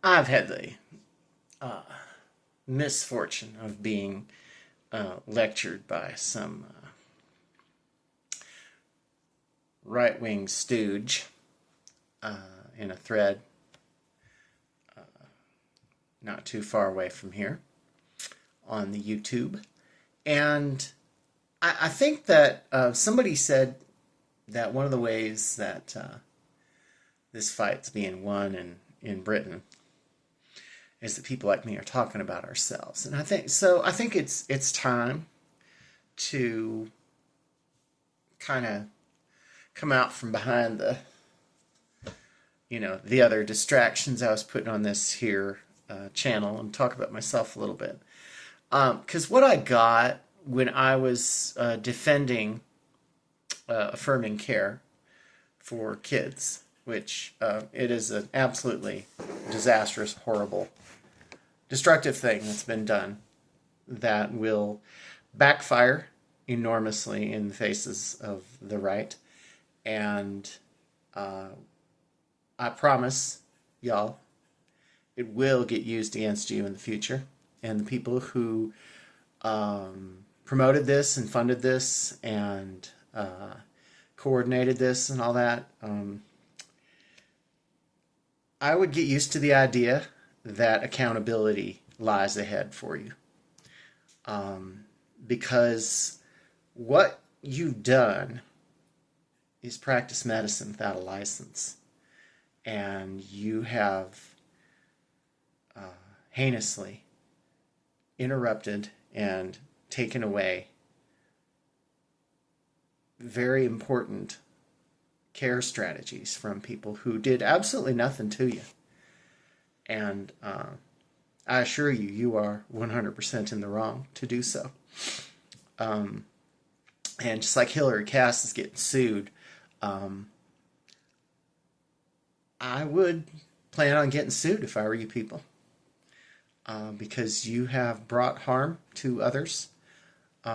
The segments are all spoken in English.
I've had the misfortune of being lectured by some right-wing stooge in a thread not too far away from here on the YouTube. And I think that somebody said that one of the ways that this fight's being won in Britain is that people like me are talking about ourselves. And I think so. I think it's time to kind of come out from behind the other distractions I was putting on this here channel and talk about myself a little bit. Because what I got when I was defending affirming care for kids, which it is an absolutely disastrous, horrible, destructive thing that's been done that will backfire enormously in the faces of the right. And I promise y'all, it will get used against you in the future. And the people who promoted this and funded this and coordinated this and all that, I would get used to the idea that accountability lies ahead for you. Because what you've done is practice medicine without a license. And you have heinously interrupted and taken away very important care strategies from people who did absolutely nothing to you. And I assure you, you are 100% in the wrong to do so. And just like Hillary Cass is getting sued, I would plan on getting sued if I were you people. Because you have brought harm to others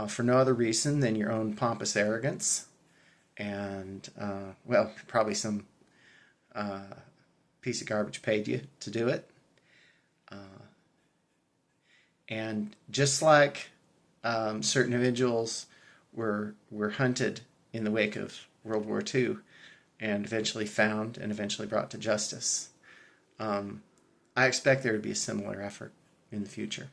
for no other reason than your own pompous arrogance. And, well, probably some piece of garbage paid you to do it. And just like certain individuals were hunted in the wake of World War II and eventually found and eventually brought to justice, I expect there to be a similar effort in the future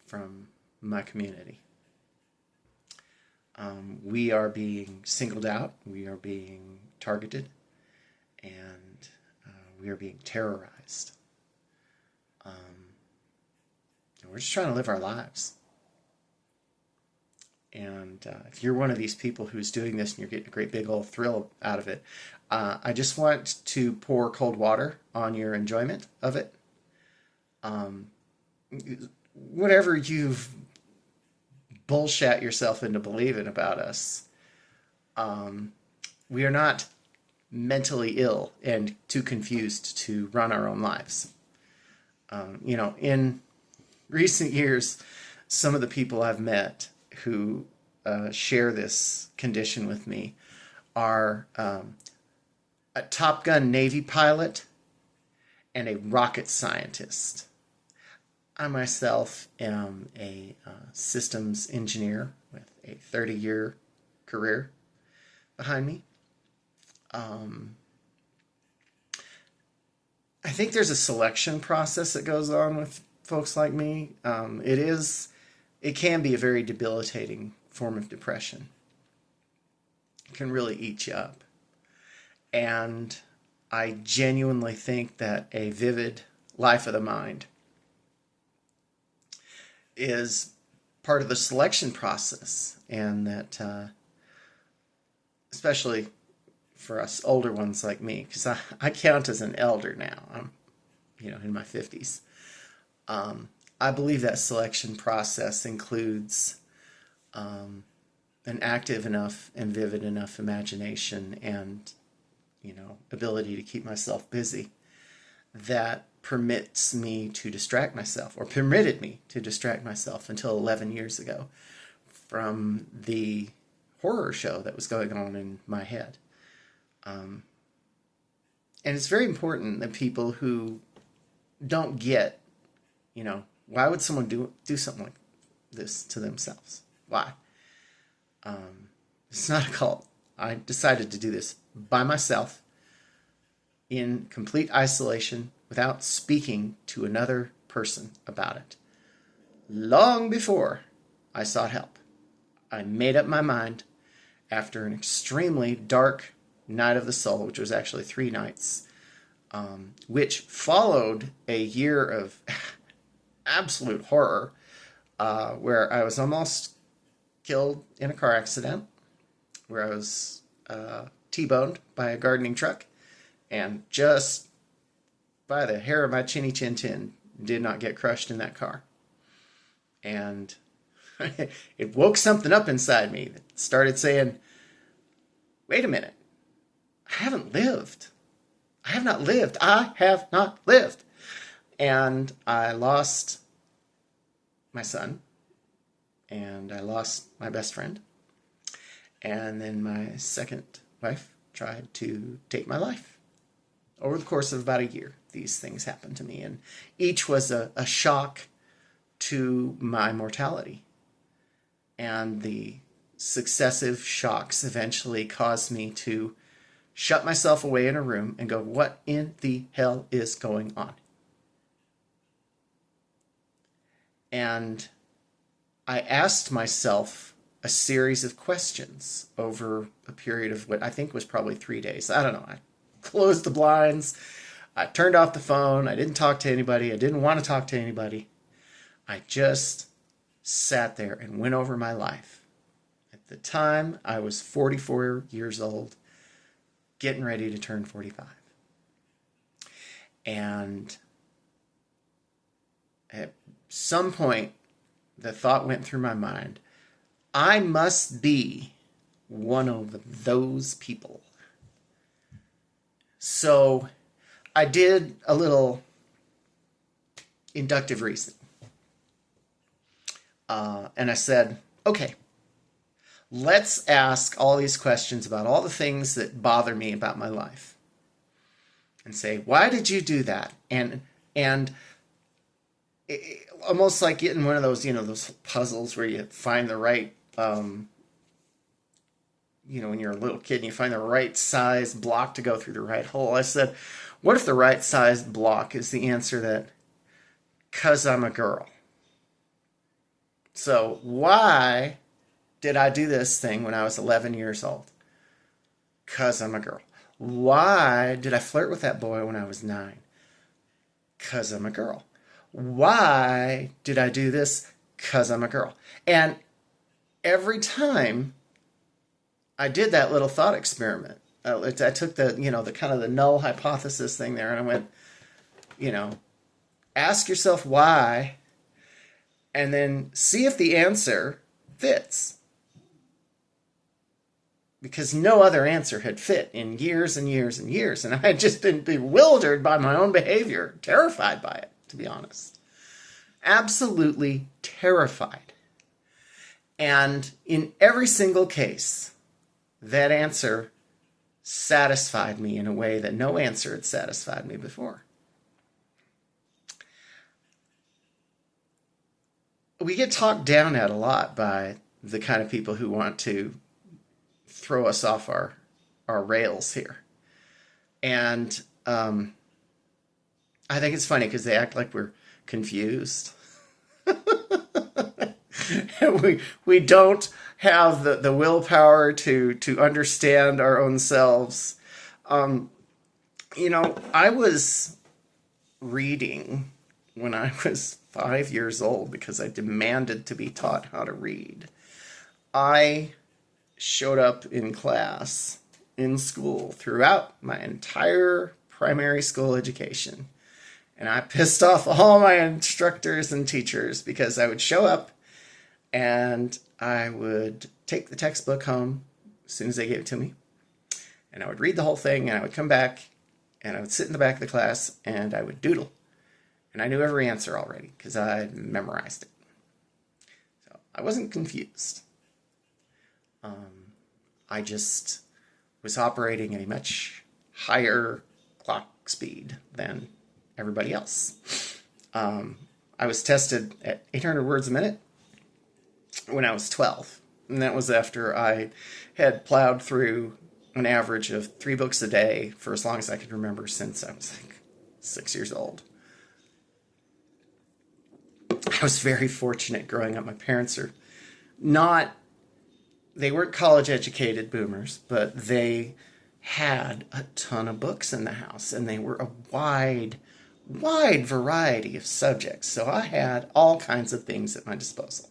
from my community. We are being singled out, we are being targeted, and we are being terrorized. And we're just trying to live our lives. And if you're one of these people who's doing this and you're getting a great big old thrill out of it, I just want to pour cold water on your enjoyment of it. Whatever you've bullshit yourself into believing about us, we are not mentally ill and too confused to run our own lives. In recent years, some of the people I've met who share this condition with me are a Top Gun Navy pilot and a rocket scientist. I myself am a systems engineer with a 30-year career behind me. I think there's a selection process that goes on with folks like me. It can be a very debilitating form of depression. It can really eat you up. And I genuinely think that a vivid life of the mind is part of the selection process, and that especially for us older ones like me, because I count as an elder now. I'm in my 50s. I believe that selection process includes an active enough and vivid enough imagination and ability to keep myself busy that permits me to distract myself, or permitted me to distract myself until 11 years ago from the horror show that was going on in my head. And it's very important that people who don't get, why would someone do something like this to themselves? Why? It's not a cult. I decided to do this by myself in complete isolation without speaking to another person about it. Long before I sought help, I made up my mind after an extremely dark night of the soul, which was actually 3 nights, which followed a year of absolute horror, where I was almost killed in a car accident, where I was T-boned by a gardening truck, and just by the hair of my chinny chin chin did not get crushed in that car. And it woke something up inside me that started saying, wait a minute, I haven't lived. I have not lived. I have not lived. And I lost my son, and I lost my best friend. And then my second wife tried to take my life. Over the course of about a year, these things happened to me, and each was a shock to my mortality. And the successive shocks eventually caused me to shut myself away in a room and go, what in the hell is going on? And I asked myself a series of questions over a period of what I think was probably 3 days. I don't know. I closed the blinds. I turned off the phone. I didn't talk to anybody. I didn't want to talk to anybody. I just sat there and went over my life. At the time, I was 44 years old, getting ready to turn 45. And at some point, the thought went through my mind, I must be one of those people. So I did a little inductive reasoning. And I said, okay, let's ask all these questions about all the things that bother me about my life. And say, why did you do that? And almost like getting one of those, those puzzles where you find the right, when you're a little kid and you find the right size block to go through the right hole. I said, what if the right size block is the answer that, 'cause I'm a girl? So why did I do this thing when I was 11 years old? 'Cause I'm a girl. Why did I flirt with that boy when I was 9? 'Cause I'm a girl. Why did I do this? 'Cause I'm a girl. And every time I did that little thought experiment, I took the, the kind of the null hypothesis thing there, and I went, ask yourself why, and then see if the answer fits. Because no other answer had fit in years and years and years. And I had just been bewildered by my own behavior, terrified by it, to be honest. Absolutely terrified. And in every single case, that answer satisfied me in a way that no answer had satisfied me before. We get talked down at a lot by the kind of people who want to throw us off our rails here. And I think it's funny because they act like we're confused. we don't have the willpower to understand our own selves. I was reading when I was 5 years old because I demanded to be taught how to read. I showed up in class, in school, throughout my entire primary school education. And I pissed off all my instructors and teachers because I would show up and I would take the textbook home as soon as they gave it to me. And I would read the whole thing, and I would come back and I would sit in the back of the class and I would doodle. And I knew every answer already because I memorized it. So I wasn't confused. I just was operating at a much higher clock speed than everybody else. I was tested at 800 words a minute when I was 12. And that was after I had plowed through an average of 3 books a day for as long as I could remember since I was like 6 years old. I was very fortunate growing up. My parents are not, they weren't college educated boomers, but they had a ton of books in the house, and they were a wide variety of subjects. So I had all kinds of things at my disposal.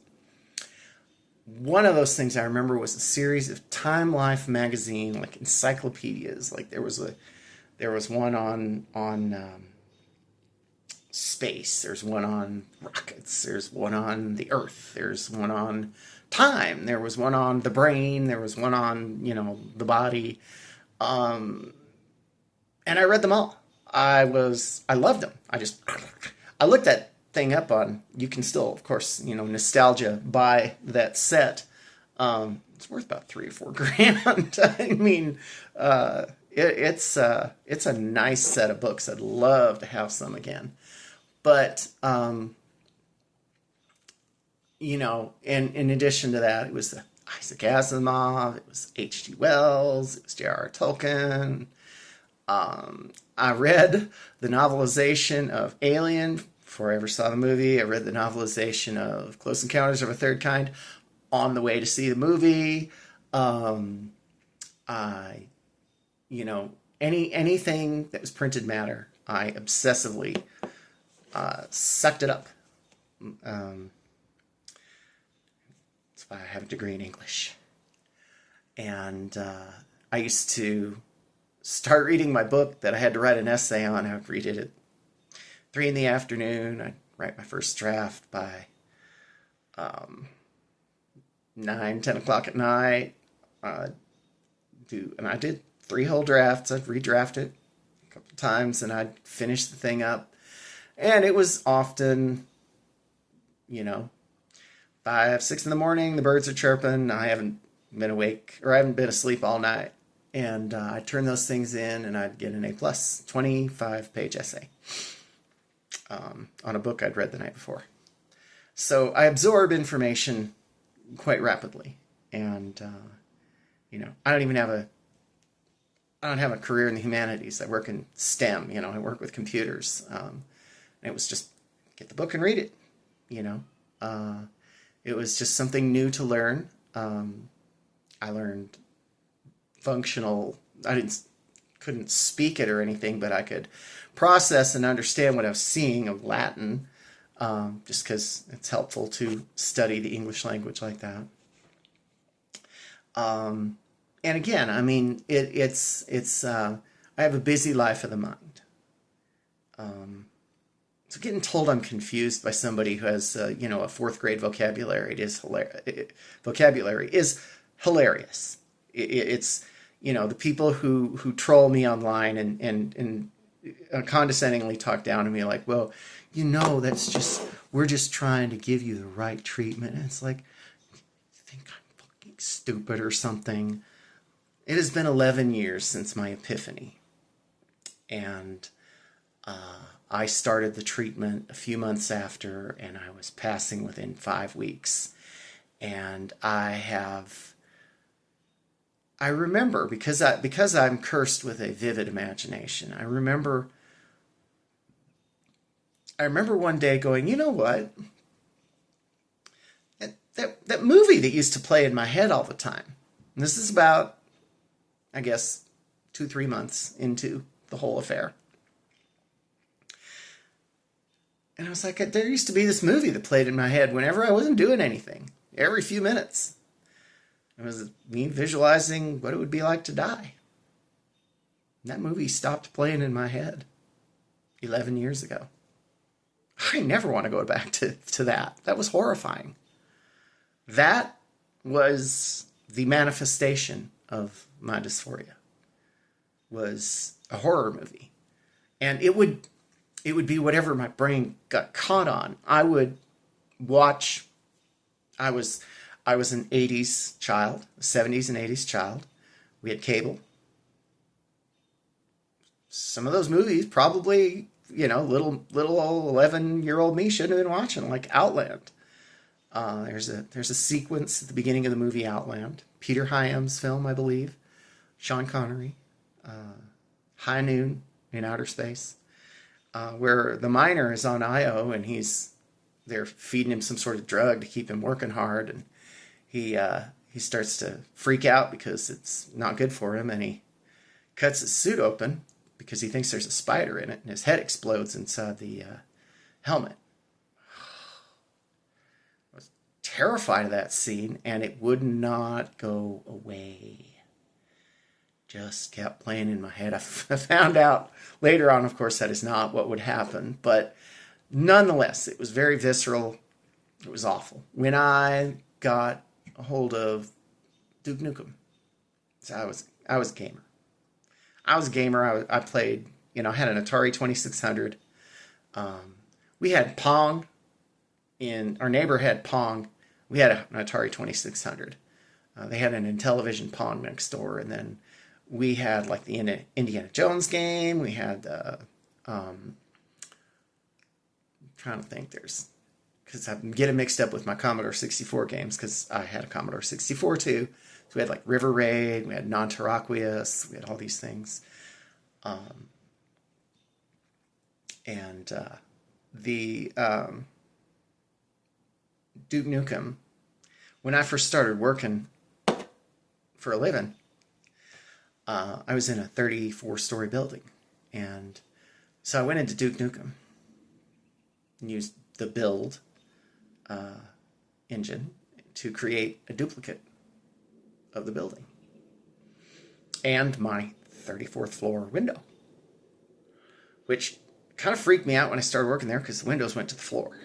One of those things I remember was a series of Time Life magazine, like encyclopedias. Like there was one on space. There's one on rockets. There's one on the Earth. There's one on time. There was one on the brain. There was one on, the body. And I read them all. I loved them. I looked that thing up on, you can still, of course, nostalgia buy that set. It's worth about $3 or $4 I mean, it's a nice set of books. I'd love to have some again. But, in addition to that, it was Isaac Asimov, it was H.G. Wells, it was J.R.R. Tolkien. I read the novelization of Alien before I ever saw the movie. I read the novelization of Close Encounters of a Third Kind on the way to see the movie. Anything that was printed matter, I obsessively sucked it up. That's why I have a degree in English. And I used to start reading my book that I had to write an essay on. I would read it at 3 p.m. I'd write my first draft by 9, 10 o'clock at night. And I did 3 whole drafts. I'd redraft it a couple times, and I'd finish the thing up. And it was often, 5, 6 in the morning, the birds are chirping. I haven't been awake, or I haven't been asleep all night. And I'd turn those things in, and I'd get an A+, 25-page essay on a book I'd read the night before. So I absorb information quite rapidly. And, I don't have a career in the humanities. I work in STEM, I work with computers. And it was just get the book and read it, It was just something new to learn. I learned functional, couldn't speak it or anything, but I could process and understand what I was seeing of Latin, just because it's helpful to study the English language like that. And again, I mean, I have a busy life of the mind. So getting told I'm confused by somebody who has, a 4th grade vocabulary is hilarious. It's, the people who troll me online and condescendingly talk down to me like, well, we're just trying to give you the right treatment. And it's like, you think I'm fucking stupid or something? It has been 11 years since my epiphany. And I started the treatment a few months after, and I was passing within 5 weeks. And I remember, because I'm cursed with a vivid imagination, I remember one day going, you know what? That movie that used to play in my head all the time. And this is about, I guess, 2-3 months into the whole affair. And I was like, there used to be this movie that played in my head whenever I wasn't doing anything, every few minutes. It was me visualizing what it would be like to die. And that movie stopped playing in my head 11 years ago. I never want to go back to that. That was horrifying. That was the manifestation of my dysphoria, was a horror movie. And it would be whatever my brain got caught on. I would watch, I was an 80s child, a 70s and 80s child. We had cable. some of those movies probably, little old 11-year-old me shouldn't have been watching, like Outland. There's a sequence at the beginning of the movie Outland, Peter Hyams' film, I believe, Sean Connery, High Noon in Outer Space, where the miner is on Io and they're feeding him some sort of drug to keep him working hard, and he starts to freak out because it's not good for him, and he cuts his suit open because he thinks there's a spider in it, and his head explodes inside the helmet. I was terrified of that scene, and it would not go away. Just kept playing in my head. I found out later on, of course, that is not what would happen, but nonetheless, it was very visceral. It was awful. When I got a hold of Duke Nukem, so I was a gamer. I played, I had an Atari 2600. We had Pong. Our neighbor had Pong. We had an Atari 2600. They had an Intellivision Pong next door, and then we had like the Indiana Jones game. We had I'm trying to think. Because I'm getting mixed up with my Commodore 64 games, because I had a Commodore 64 too. So we had like River Raid, we had Non Terraqueous, we had all these things. The Duke Nukem, when I first started working for a living, I was in a 34-story building. And so I went into Duke Nukem and used the build engine to create a duplicate of the building and my 34th floor window, which kind of freaked me out when I started working there because the windows went to the floor.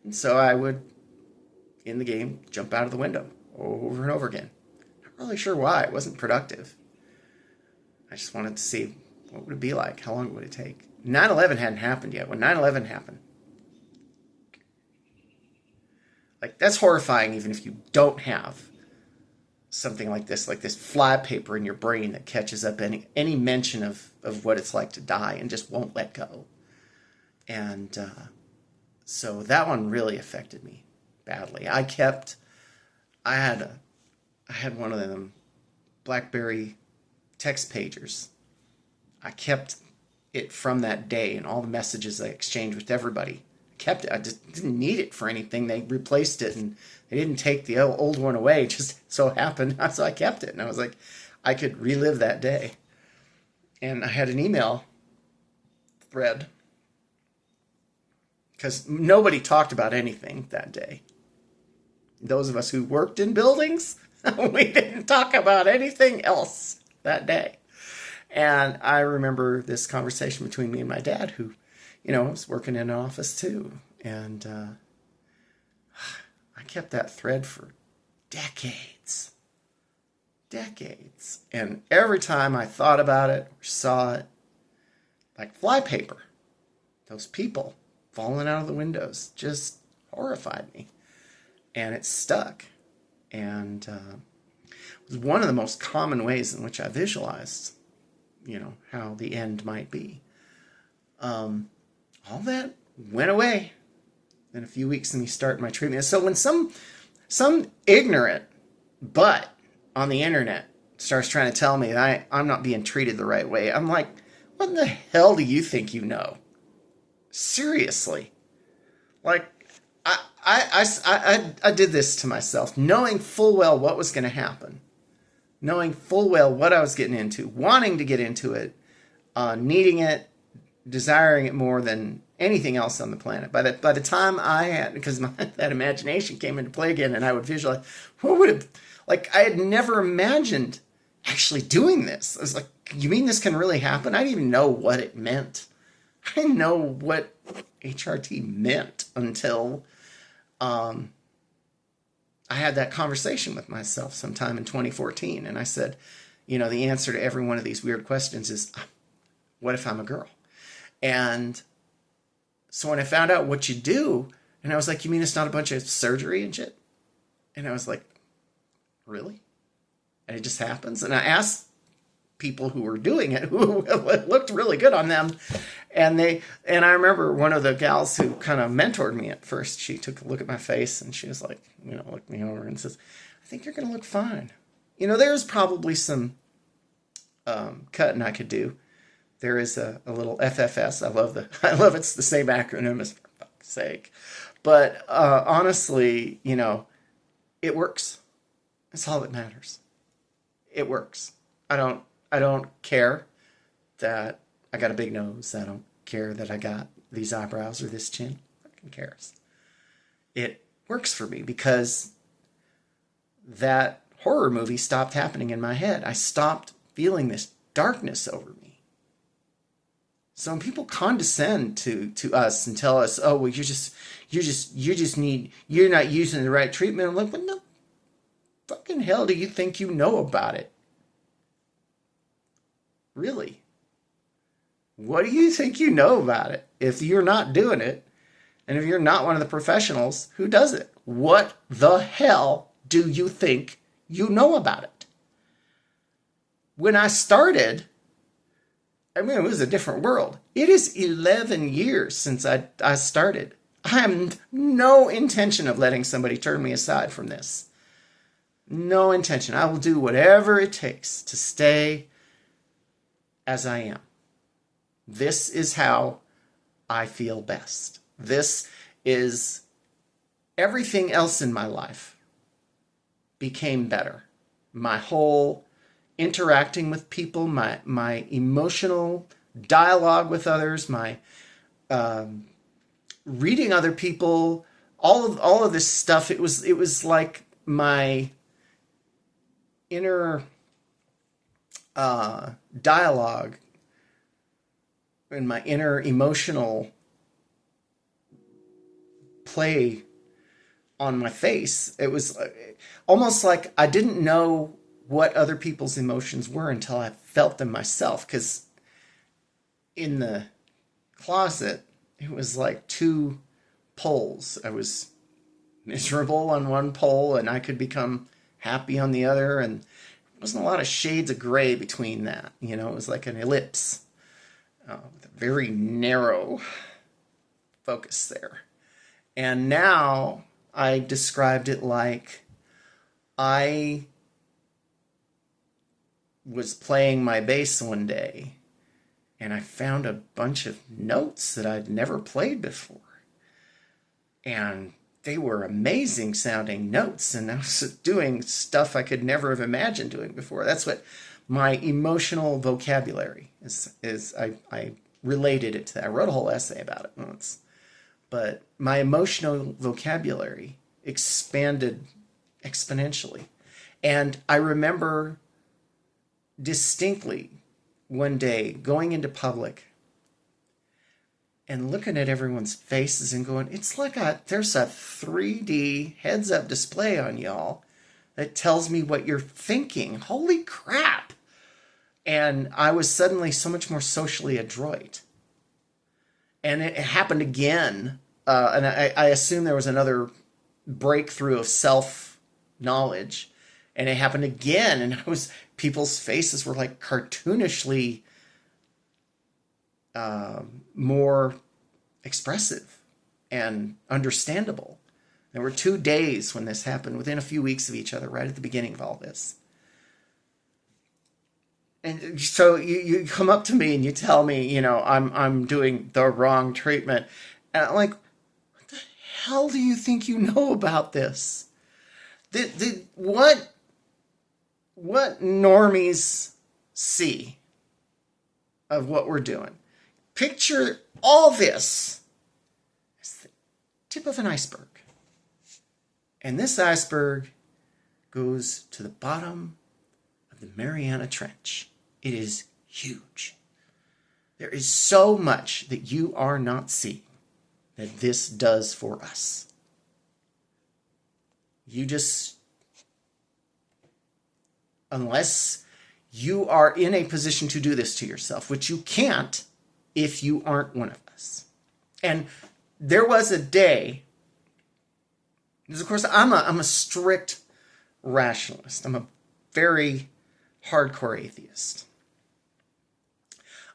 And so I would, in the game, jump out of the window over and over again. Not really sure why. It wasn't productive. I just wanted to see what would it be like. How long would it take? 9/11 hadn't happened yet. When 9/11 happened, like, that's horrifying even if you don't have something like this flypaper in your brain that catches up any mention of what it's like to die and just won't let go. And so that one really affected me badly. I had one of them BlackBerry text pagers. I kept it from that day and all the messages I exchanged with everybody. I kept it. I just didn't need it for anything. They replaced it and they didn't take the old one away. It just so happened. So I kept it. And I was like, I could relive that day. And I had an email thread because nobody talked about anything that day. Those of us who worked in buildings, we didn't talk about anything else that day. And I remember this conversation between me and my dad, who, was working in an office too. And I kept that thread for decades. And every time I thought about it or saw it, like flypaper, those people falling out of the windows just horrified me. And it stuck. And it was one of the most common ways in which I visualized, how the end might be. All that went away in a few weeks, and you start my treatment. So when some ignorant butt on the internet starts trying to tell me that I'm not being treated the right way, I'm like, what in the hell do you think you know? Seriously. Like, I did this to myself, knowing full well what was going to happen, knowing full well what I was getting into, wanting to get into it, needing it, desiring it more than anything else on the planet. By the time I had, because that imagination came into play again, and I would visualize, what would it, like, I had never imagined actually doing this. I was like, you mean this can really happen? I didn't even know what it meant. I didn't know what HRT meant until I had that conversation with myself sometime in 2014. And I said, the answer to every one of these weird questions is, what if I'm a girl? And so when I found out what you do, and I was like, you mean it's not a bunch of surgery and shit? And I was like, really? And it just happens. And I asked people who were doing it, who it looked really good on them. And I remember one of the gals who kind of mentored me at first, she took a look at my face and she was like, looked me over and says, I think you're going to look fine. There's probably some cutting I could do. There is a little FFS. I love it's the same acronym as, for fuck's sake. But honestly, it works. That's all that matters. It works. I don't care that I got a big nose. I don't care that I got these eyebrows or this chin. Who fucking cares? It works for me because that horror movie stopped happening in my head. I stopped feeling this darkness over me. So when people condescend to us and tell us, oh, well, you're not using the right treatment. I'm like, well, no, fucking hell do you think you know about it? Really? What do you think you know about it? If you're not doing it, and if you're not one of the professionals, who does it? What the hell do you think you know about it? When I started, it was a different world. It is 11 years since I started. I have no intention of letting somebody turn me aside from this. No intention. I will do whatever it takes to stay as I am. This is how I feel best. This is everything else in my life became better. My whole interacting with people, my emotional dialogue with others, my reading other people, all of this stuff. It was like my inner dialogue and my inner emotional play on my face. It was almost like I didn't know what other people's emotions were until I felt them myself. Because in the closet, it was like two poles. I was miserable on one pole and I could become happy on the other. And there wasn't a lot of shades of gray between that. It was like an ellipse with a very narrow focus there. And now I described it like I was playing my bass one day and I found a bunch of notes that I'd never played before. And they were amazing sounding notes, and I was doing stuff I could never have imagined doing before. That's what my emotional vocabulary is. I related it to that. I wrote a whole essay about it once. But my emotional vocabulary expanded exponentially. And I remember distinctly one day going into public and looking at everyone's faces and going, it's like there's a 3D heads-up display on y'all that tells me what you're thinking. Holy crap. And I was suddenly so much more socially adroit. And it happened again. And I assume there was another breakthrough of self-knowledge. And it happened again. And people's faces were like cartoonishly more expressive and understandable. There were 2 days when this happened, within a few weeks of each other, right at the beginning of all this. And so you come up to me and you tell me, I'm doing the wrong treatment. And I'm like, what the hell do you think you know about this? What normies see of what we're doing? Picture all this as the tip of an iceberg. And this iceberg goes to the bottom of the Mariana Trench. It is huge. There is so much that you are not seeing that this does for us. Unless you are in a position to do this to yourself, which you can't if you aren't one of us. And there was a day, because of course I'm a strict rationalist. I'm a very hardcore atheist.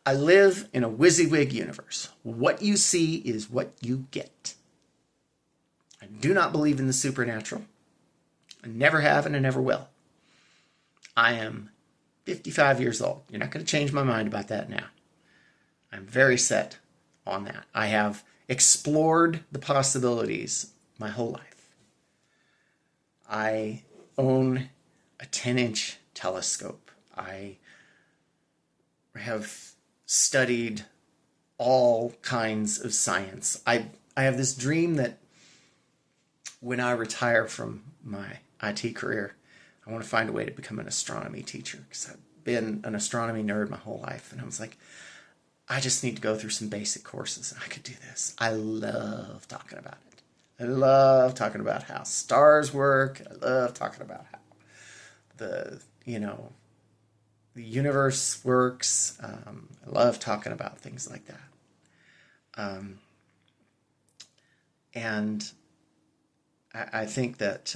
I live in a WYSIWYG universe. What you see is what you get. I do not believe in the supernatural. I never have and I never will. I am 55 years old. You're not going to change my mind about that now. I'm very set on that. I have explored the possibilities my whole life. I own a 10-inch telescope. I have studied all kinds of science. I have this dream that when I retire from my IT career, I want to find a way to become an astronomy teacher, because I've been an astronomy nerd my whole life. And I was like, I just need to go through some basic courses and I could do this. I love talking about it. I love talking about how stars work. I love talking about how the universe works. I love talking about things like that. And I think that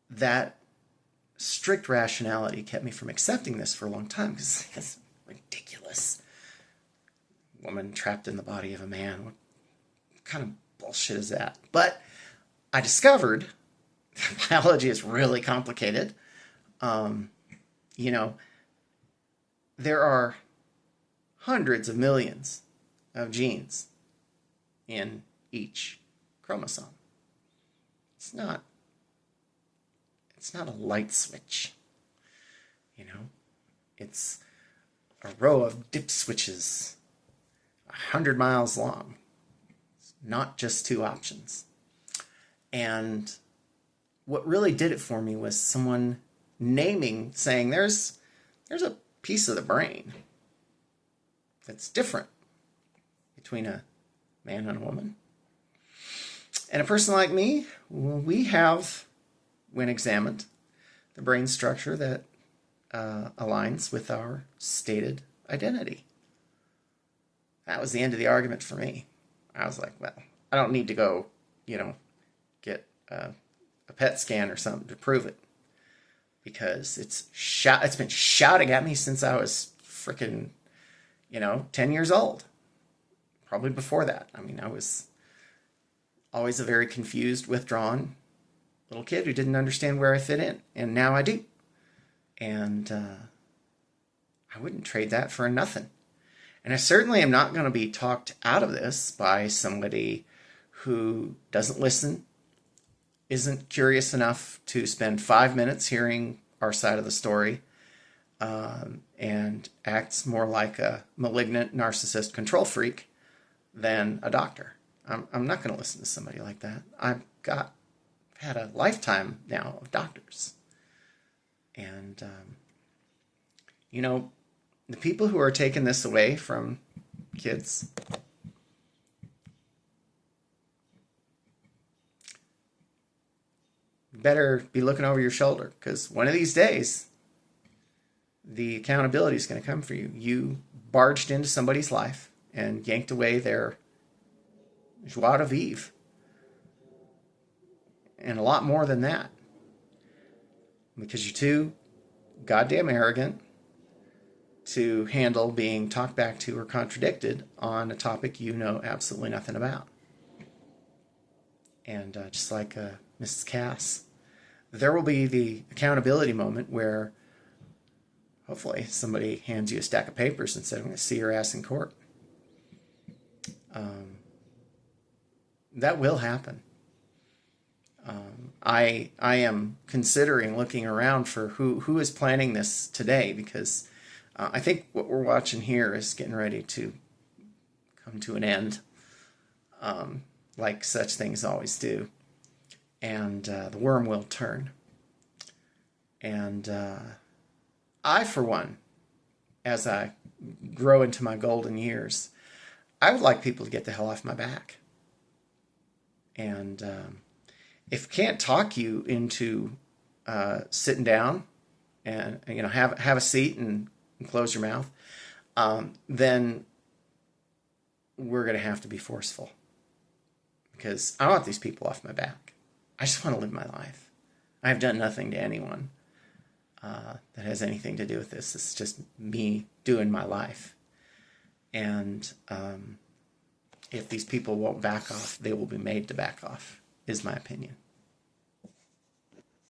that strict rationality kept me from accepting this for a long time, because it's ridiculous. Woman trapped in the body of a man. What kind of bullshit is that? But I discovered biology is really complicated. There are hundreds of millions of genes in each chromosome. It's not a light switch. It's a row of dip switches 100 miles long. It's not just two options. And what really did it for me was someone saying there's a piece of the brain that's different between a man and a woman. And a person like me, we have, when examined, the brain structure that aligns with our stated identity. That was the end of the argument for me. I was like, well, I don't need to go, get a PET scan or something to prove it, because it's been shouting at me since I was freaking, 10 years old. Probably before that. I mean, I was always a very confused, withdrawn little kid who didn't understand where I fit in. And now I do. And I wouldn't trade that for nothing. And I certainly am not going to be talked out of this by somebody who doesn't listen, isn't curious enough to spend 5 minutes hearing our side of the story, and acts more like a malignant narcissist control freak than a doctor. I'm not going to listen to somebody like that. I've had a lifetime now of doctors. And, the people who are taking this away from kids, better be looking over your shoulder, because one of these days, the accountability is going to come for you. You barged into somebody's life and yanked away their joie de vivre. And a lot more than that. Because you're too goddamn arrogant to handle being talked back to or contradicted on a topic you know absolutely nothing about. And just like Mrs. Cass, there will be the accountability moment where hopefully somebody hands you a stack of papers and says, I'm going to see your ass in court. That will happen. I am considering looking around for who is planning this today, because I think what we're watching here is getting ready to come to an end, like such things always do. And the worm will turn. And I, for one, as I grow into my golden years, I would like people to get the hell off my back. And if can't talk you into sitting down and have a seat and close your mouth, then we're going to have to be forceful, because I want these people off my back. I just want to live my life. I've done nothing to anyone that has anything to do with this. It's just me doing my life. And if these people won't back off, they will be made to back off, is my opinion.